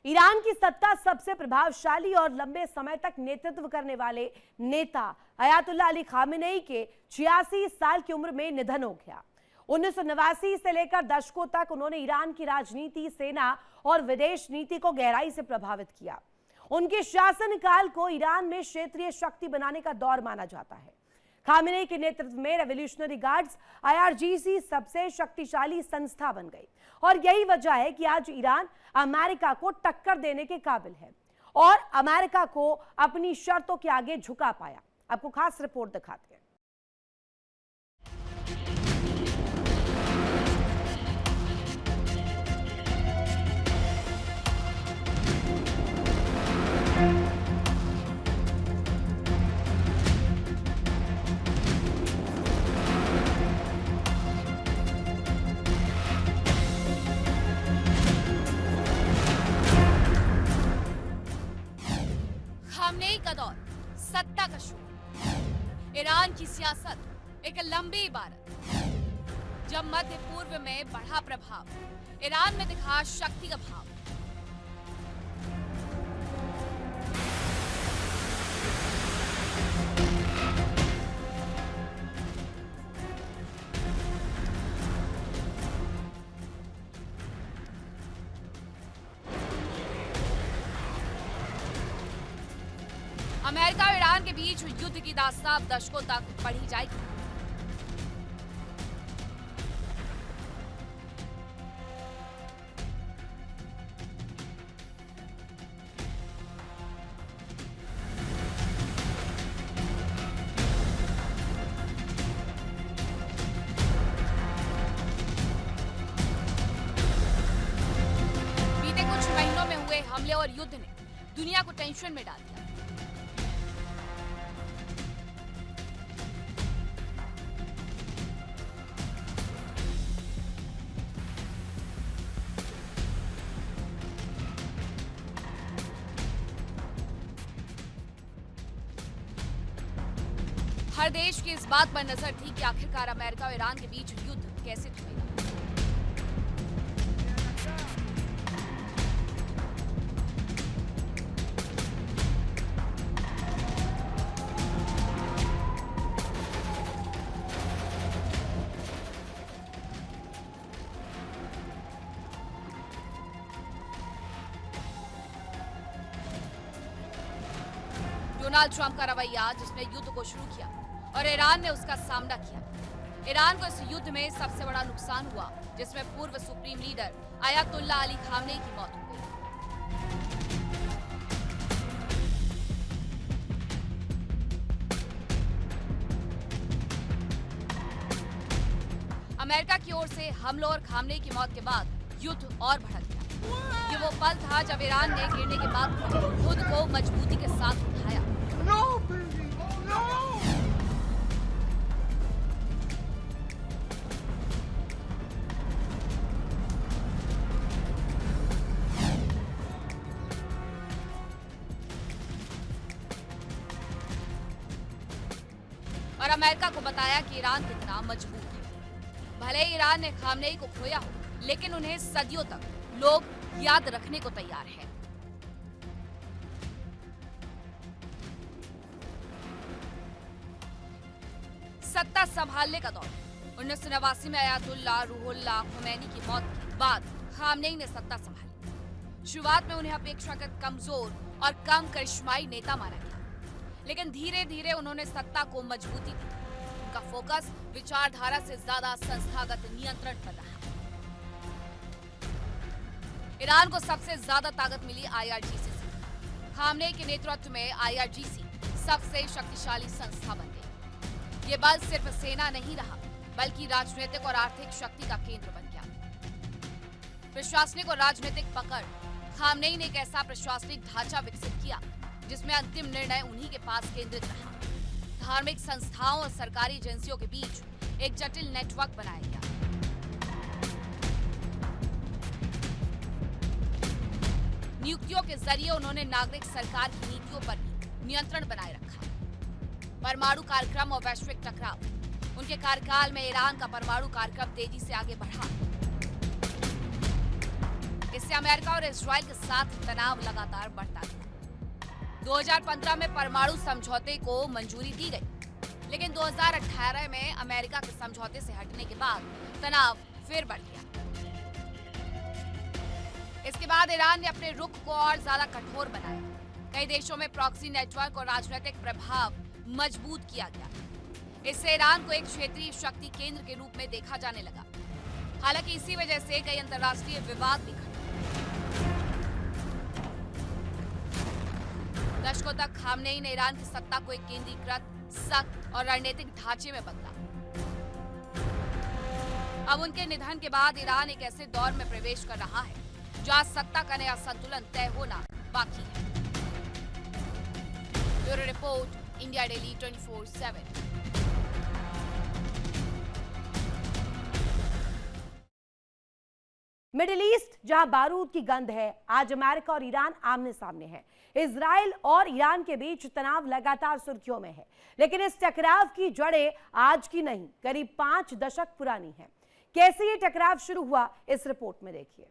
Iran की सत्ता सबसे प्रभावशाली और लंबे समय तक नेतृत्व करने वाले नेता अयातुल्ला अली खामेनेई के 86 साल की उम्र में निधन हो गया। 1989 से लेकर दशकों तक उन्होंने ईरान की राजनीति, सेना और विदेश नीति को गहराई से प्रभावित किया। उनके शासनकाल को ईरान में क्षेत्रीय शक्ति बनाने का दौर माना जाता है। खामेनेई के नेतृत्व में रेवोल्यूशनरी गार्ड्स IRGC सबसे शक्तिशाली संस्था बन गई और यही वजह है कि आज ईरान अमेरिका को टक्कर देने के काबिल है और अमेरिका को अपनी शर्तों के आगे झुका पाया। आपको खास रिपोर्ट दिखाते हैं। खामेनेई का दौर, सत्ता का शोर, ईरान की सियासत एक लंबी इबारत। जब मध्य पूर्व में बढ़ा प्रभाव, ईरान में दिखा शक्ति का भाव। अमेरिका और ईरान के बीच युद्ध की दास्तान दशकों तक बढ़ी जाएगी। बीते कुछ महीनों में हुए हमले और युद्ध ने दुनिया को टेंशन में डाल दिया। हर देश की इस बात पर नजर थी कि आखिरकार अमेरिका और ईरान के बीच युद्ध कैसे थमेगा। डोनाल्ड ट्रंप का रवैया, जिसने युद्ध को शुरू किया और ईरान ने उसका सामना किया। ईरान को इस युद्ध में सबसे बड़ा नुकसान हुआ, जिसमें पूर्व supreme leader Ayatollah Ali Khamenei की मौत हो गई। अमेरिका की ओर से हमलों और खामेनेई की मौत के बाद युद्ध और भड़क गया। ये वो पल था जब ईरान ने गिरने के बाद खुद को मजबूती के साथ उठाया। और अमेरिका को बताया कि ईरान कितना मजबूत है। भले ही ईरान ने खामेनेई को खोया हो, लेकिन उन्हें सदियों तक लोग याद रखने को तैयार हैं। सत्ता संभालने का दौर। 1989 में अयातुल्ला रूहुल्लाह खुमैनी की मौत के बाद खामेनेई ने सत्ता संभाली। शुरुआत में उन्हें अपेक्षाकृत कमजोर और कम करिश्माई नेता माना गया, लेकिन धीरे धीरे उन्होंने सत्ता को मजबूती दी। उनका फोकस विचारधारा से ज्यादा संस्थागत नियंत्रण पर रहा। ईरान को सबसे ज्यादा ताकत मिली IRGC से। खामेनेई के नेतृत्व में IRGC सबसे शक्तिशाली संस्था बन गई। ये बल सिर्फ सेना नहीं रहा, बल्कि राजनीतिक और आर्थिक शक्ति का केंद्र बन गया। प्रशासनिक और राजनीतिक पकड़। खामेनेई ने एक ऐसा प्रशासनिक ढांचा विकसित किया जिसमें अंतिम निर्णय उन्हीं के पास केंद्रित रहा। धार्मिक संस्थाओं और सरकारी एजेंसियों के बीच एक जटिल नेटवर्क बनाया गया। नियुक्तियों के जरिए उन्होंने नागरिक सरकार की नीतियों पर भी नियंत्रण बनाए रखा। परमाणु कार्यक्रम और वैश्विक टकराव। उनके कार्यकाल में ईरान का परमाणु कार्यक्रम तेजी से आगे बढ़ा। इससे अमेरिका और इजराइल के साथ तनाव लगातार बढ़ता गया। 2015 में परमाणु समझौते को मंजूरी दी गई, लेकिन 2018 में अमेरिका के समझौते से हटने के बाद तनाव फिर बढ़ गया। इसके बाद ईरान ने अपने रुख को और ज्यादा कठोर बनाया। कई देशों में प्रॉक्सी नेटवर्क और राजनीतिक प्रभाव मजबूत किया गया। इससे ईरान को एक क्षेत्रीय शक्ति केंद्र के रूप में देखा जाने लगा। हालांकि इसी वजह से कई अंतर्राष्ट्रीय विवाद भी खड़े। दशकों तक खामनेई ने ईरान की सत्ता को एक केंद्रीकृत, सख्त और रणनीतिक ढांचे में बदला। अब उनके निधन के बाद ईरान एक ऐसे दौर में प्रवेश कर रहा है जहां सत्ता का नया संतुलन तय होना बाकी है। Bureau report, India daily 24/7। Middle east जहां बारूद की गंध है, आज अमेरिका और ईरान आमने सामने हैं। इजराइल और ईरान के बीच तनाव लगातार सुर्खियों में है, लेकिन इस टकराव की जड़ें आज की नहीं, करीब 5 दशक पुरानी हैं। कैसे ये टकराव शुरू हुआ, इस रिपोर्ट में देखिए।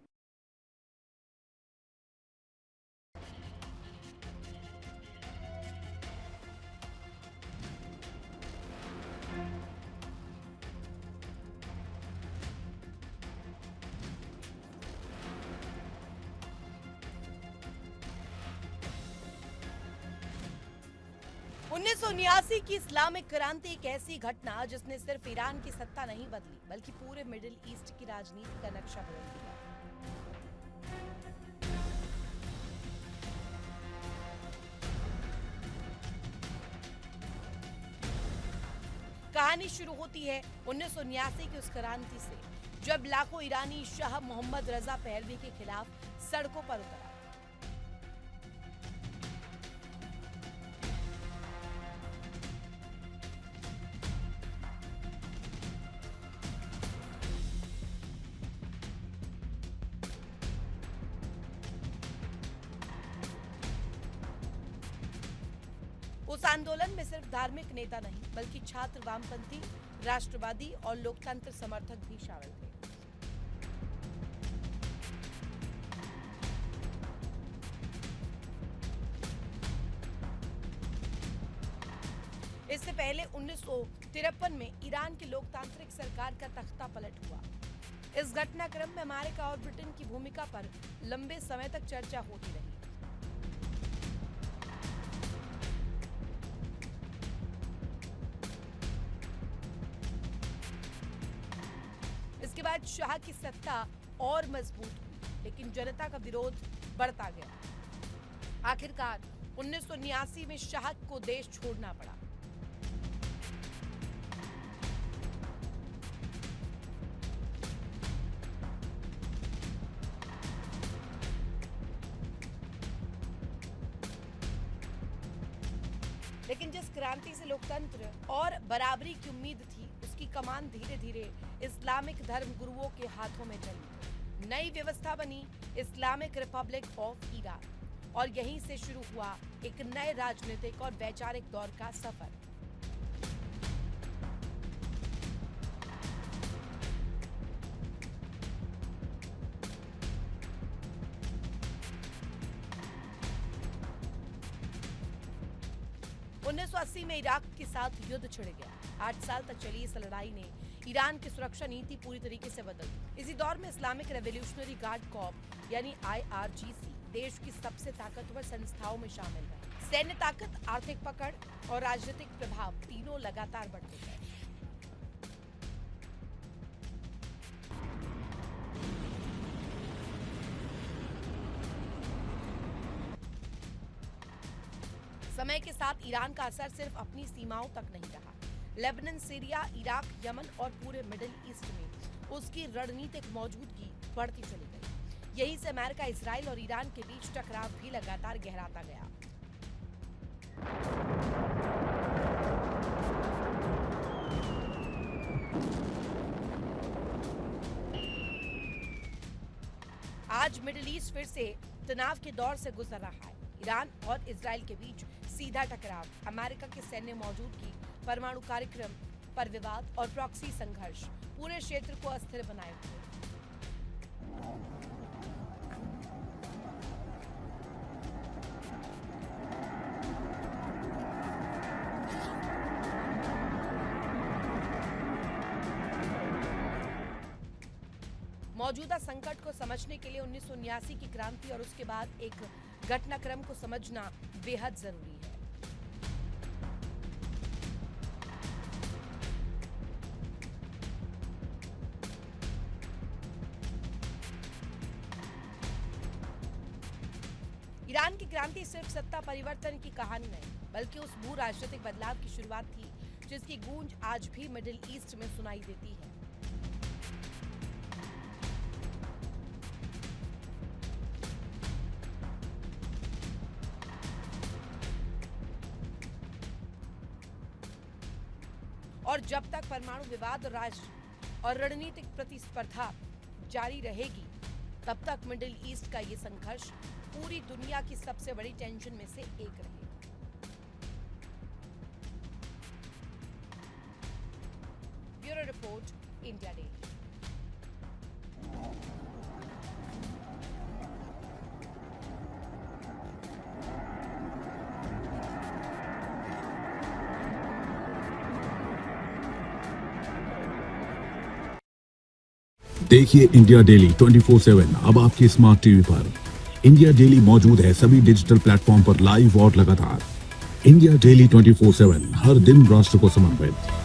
उन्नीस की इस्लामिक क्रांति एक ऐसी घटना जिसने सिर्फ ईरान की सत्ता नहीं बदली, बल्कि पूरे मिडिल ईस्ट की राजनीति का नक्शा बदल दिया। कहानी शुरू होती है 1979 की उस क्रांति से, जब लाखों ईरानी शाह मोहम्मद रजा पहलवी के खिलाफ सड़कों पर उतरा। उस आंदोलन में सिर्फ धार्मिक नेता नहीं, बल्कि छात्र, वामपंथी, राष्ट्रवादी और लोकतंत्र समर्थक भी शामिल थे। इससे पहले 1953 में ईरान की लोकतांत्रिक सरकार का तख्ता पलट हुआ। इस घटनाक्रम में अमेरिका और ब्रिटेन की भूमिका पर लंबे समय तक चर्चा होती रही। इसके बाद शाह की सत्ता और मजबूत हुई, लेकिन जनता का विरोध बढ़ता गया। आखिरकार 1979 में शाह को देश छोड़ना पड़ा। लेकिन जिस क्रांति से लोकतंत्र और बराबरी की उम्मीद थी, उसकी कमान धीरे धीरे इस्लामिक धर्म गुरुओं के हाथों में चली। नई व्यवस्था बनी इस्लामिक रिपब्लिक ऑफ ईरान, और यहीं से शुरू हुआ एक नए राजनीतिक और वैचारिक दौर का सफर। उन्नीस 1980 में इराक के साथ युद्ध छिड़ गया। 8 साल तक चली इस लड़ाई ने ईरान की सुरक्षा नीति पूरी तरीके से बदल दी। इसी दौर में इस्लामिक रेवोल्यूशनरी गार्ड कॉर्प यानी IRGC देश की सबसे ताकतवर संस्थाओं में शामिल है। सैन्य ताकत, आर्थिक पकड़ और राजनीतिक प्रभाव तीनों लगातार बढ़ते गए। समय के साथ ईरान का असर सिर्फ अपनी सीमाओं तक नहीं रहा। लेबनान, सीरिया, इराक, यमन और पूरे मिडिल ईस्ट में उसकी रणनीतिक मौजूदगी बढ़ती चली गई। यहीं से अमेरिका, इजराइल और ईरान के बीच टकराव भी लगातार गहराता गया। आज मिडिल ईस्ट फिर से तनाव के दौर से गुजर रहा है। ईरान और इजराइल के बीच सीधा टकराव, अमेरिका की सैन्य मौजूदगी, परमाणु कार्यक्रम पर विवाद और प्रॉक्सी संघर्ष पूरे क्षेत्र को अस्थिर बनाए हुए। मौजूदा संकट को समझने के लिए 1979 की क्रांति और उसके बाद एक घटनाक्रम को समझना बेहद जरूरी है। ईरान की क्रांति सिर्फ सत्ता परिवर्तन की कहानी नहीं, बल्कि उस भू राजनीतिक बदलाव की शुरुआत थी जिसकी गूंज आज भी मिडिल ईस्ट में सुनाई देती है। और जब तक परमाणु विवाद और रणनीतिक प्रतिस्पर्धा जारी रहेगी, तब तक मिडिल ईस्ट का ये संघर्ष पूरी दुनिया की सबसे बड़ी टेंशन में से एक रहेगा। Bureau report, India daily. देखिए इंडिया डेली 24/7 अब आपके स्मार्ट टीवी पर। इंडिया डेली मौजूद है सभी डिजिटल प्लेटफॉर्म पर लाइव और लगातार। इंडिया डेली 24/7 हर दिन राष्ट्र को समर्पित।